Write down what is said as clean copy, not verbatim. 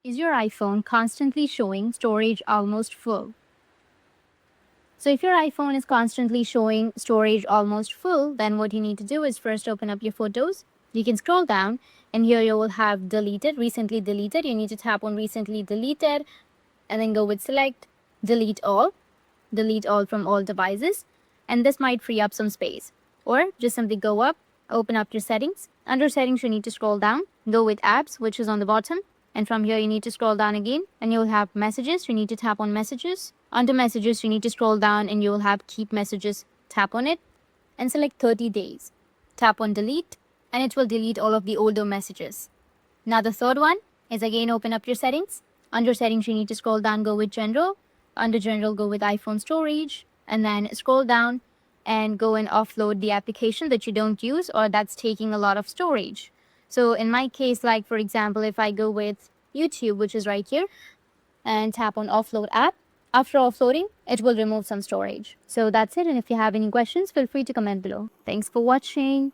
Is your iPhone constantly showing storage almost full? So if your iPhone is constantly showing storage almost full, then what you need to do is first open up your photos. You can scroll down and here you will have deleted, recently deleted. You need to tap on recently deleted and then go with select, delete all from all devices. And this might free up some space. Or just simply go up, open up your settings. Under settings, you need to scroll down, go with apps, which is on the bottom. And from here, you need to scroll down again and you'll have messages. You need to tap on messages. Under messages, you need to scroll down and you'll have keep messages. Tap on it and select 30 days. Tap on delete and it will delete all of the older messages. Now the third one is again open up your settings. Under settings, you need to scroll down, go with general. Under general, go with iPhone storage and then scroll down and go and offload the application that you don't use or that's taking a lot of storage. So in my case, like for example, if I go with YouTube, which is right here, and tap on offload app, after offloading, it will remove some storage. So that's it. And if you have any questions, feel free to comment below. Thanks for watching.